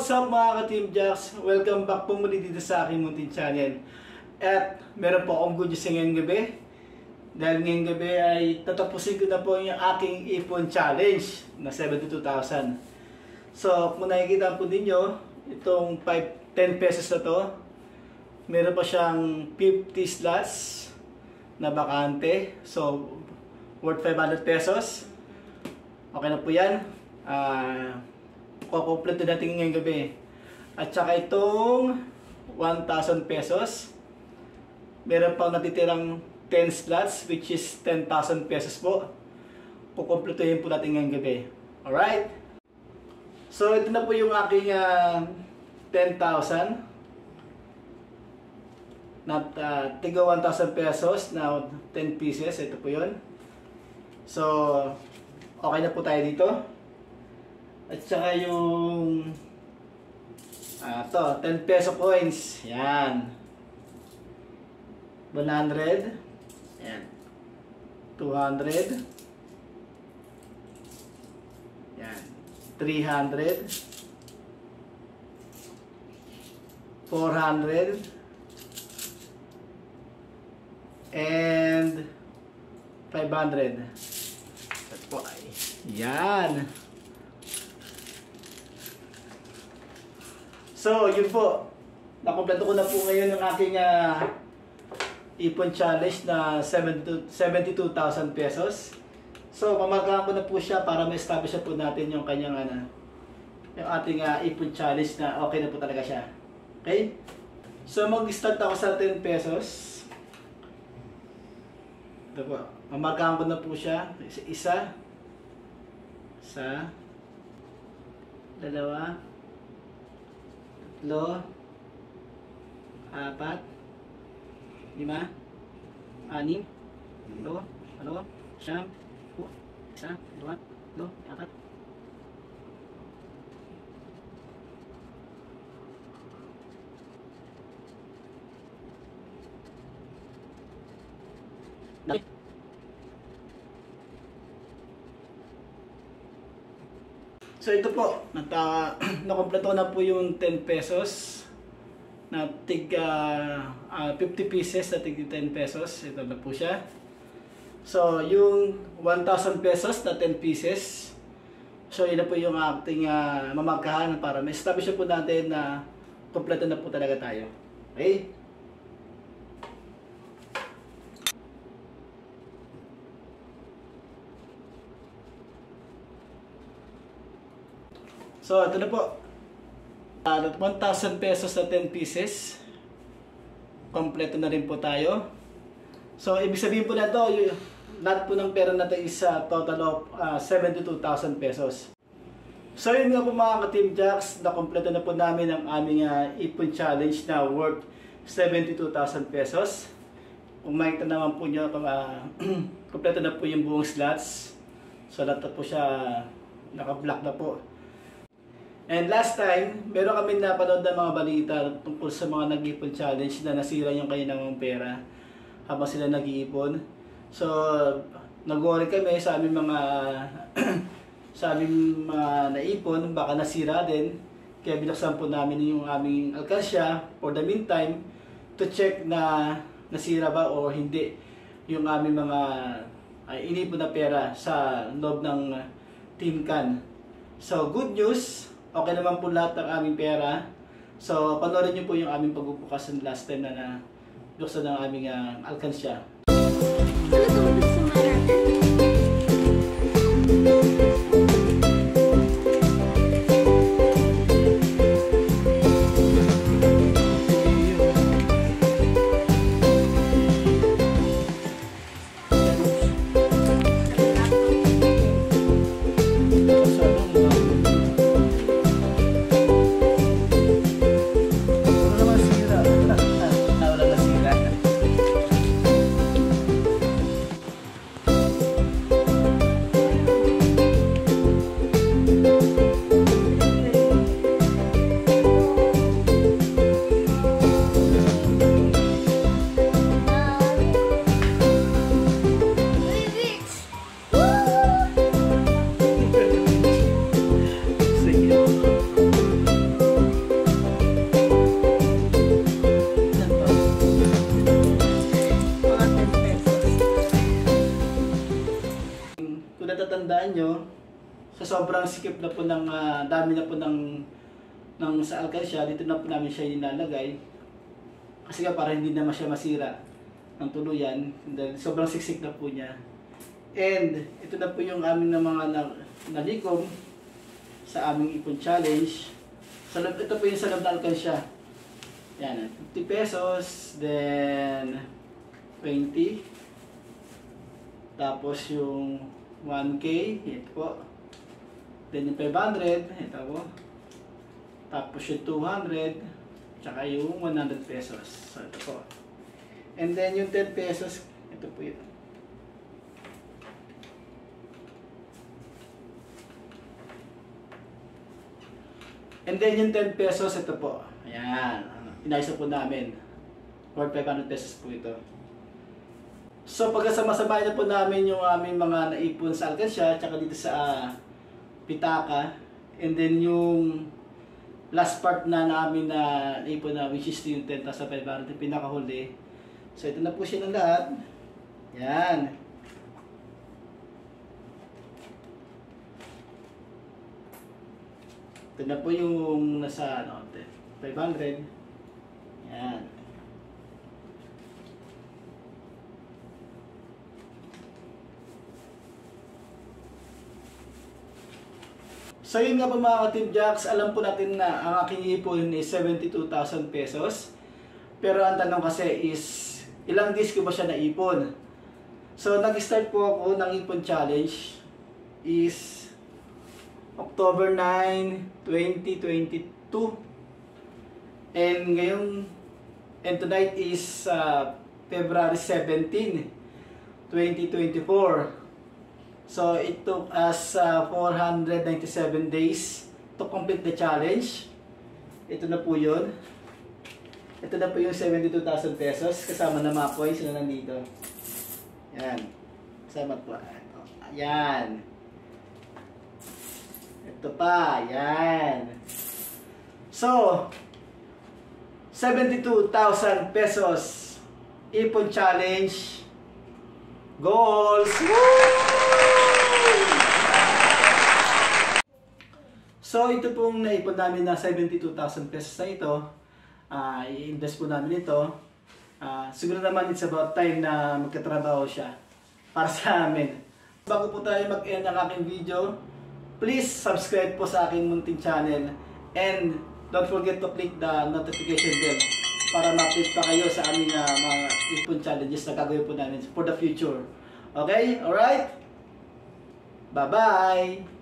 what's up mga ka-Team Jacks? Welcome back po muli dito sa aking munting channel. At meron po akong good news ngayong gabi. Dahil ngayong gabi ay tatapusin ko na po yung aking ipon challenge na 72,000. So kung nakikita po ninyo, itong 10 pesos na to, meron pa siyang 50 slots na bakante. So worth 500 pesos. Okay na po yan. Kukumpleto natin ngayong gabi. At saka itong 1,000 pesos. Meron pang natitirang 10 slots which is 10,000 pesos po. Kukumpletuhin po natin ngayong gabi. Alright? So ito na po yung aking 10,000. Tiga 1,000 pesos na 10 pieces. Ito po yun. So okay na po tayo dito. At saka yung to 10 peso coins. Yan. 100. Yan. 200. Yan. 300. 400. And 500. Ito po ay yan. So, yun po. Nakompleto ko na po ngayon ang aking ipon challenge na 72,000 pesos. So, pamagahan ko na po siya para ma-establish na po natin yung kanyang yung ating ipon challenge na okay na po talaga siya. Okay? So, mag-start ako sa 10 pesos. Ito po. Pamagahan ko na po siya. Isa. Dalawa. 3, 4, 5, 6, 7, 8, 9, 10, 11, 12, 13, 14, 15, 16, 17, 18, 19. So ito po, nakompleto na po yung 10 pesos na tig 50 pieces na tig 10 pesos. Ito na po siya. So yung 1,000 pesos na 10 pieces. So yun na po yung ating mamagkahan para ma-establish po natin na kompleto na po talaga tayo. Okay? So, ito na po. 1,000 pesos na 10 pieces. Kompleto na rin po tayo. So, ibig sabihin po na ito, lahat po ng pera na ito is total of 72,000 pesos. So, yun nga po mga ka-Team Jacks, nakompleto na po namin ang aming ipon challenge na worth 72,000 pesos. Kung makikita naman po nyo, kompleto na po yung buong slots. So, lahat na po siya naka-block na po. And last time, meron kami napanood ng mga balita tungkol sa mga nag-iipon challenge na nasira yung kanilang pera habang sila nag-iipon. So, nag-worry kami sa aming mga naipon, baka nasira din. Kaya binuksan po namin yung aming alkansya for the meantime to check na nasira ba o hindi yung aming mga inipon na pera sa loob ng Team Can. So, good news. Okay naman po lahat ng aming pera. So, panoorin nyo po yung aming pagbubukas ng last time na buksan ng aming alkansya. natatandaan nyo, sa sobrang sikip na po ng dami na po ng sa alkansya, dito na po namin siya nilalagay. Kasi nga para hindi naman siya masira ng tuluyan, dahil sobrang siksik na po niya. And ito na po yung aming na mga nalikom sa aming ipon challenge. Ito po yung sa loob na alkansya. Yan, 50 pesos, then 20. Tapos yung 1K, ito po. Then yung 500, ito po. Tapos yung 200, tsaka yung 100 pesos. So ito po. And then yung 10 pesos, ito po yun. And then yung 10 pesos, ito po. Ayan. Inaisa po namin. For 500 pesos po ito. So pagkasama-sabay na po namin yung aming mga naipon sa alkansya, tsaka dito sa pitaka. And then yung last part na namin na naipon na, which is yung 10,500, yung pinakahuli. So ito na po siya ng lahat. Yan. Ito na po yung nasa 500. Yan. So yun nga po mga Team Jacks, alam po natin na ang aking ipon is 72,000 pesos. Pero ang tanong kasi is, ilang days ko ba siya naipon? So nag-start po ako ng ipon challenge is October 9, 2022. And tonight is February 17, 2024. So it took us 497 days to complete the challenge. Ito na po yun. Ito na po yung 72,000 pesos. Kasama na mga coins na nandito. Yan. Kasama po. Ayan. Ito pa. Yan. So, 72,000 pesos. Ipon challenge. Goals! Woo! So ito pong naipon namin na 72,000 pesos na ito, i-invest po namin ito. Siguro naman it's about time na magkatrabaho siya para sa amin. Bago po tayo mag-end ng aking video, please subscribe po sa aking munting channel and don't forget to click the notification bell para ma-update pa kayo sa aming mga ipon challenges na gagawin po namin for the future. Okay? Alright? Bye-bye!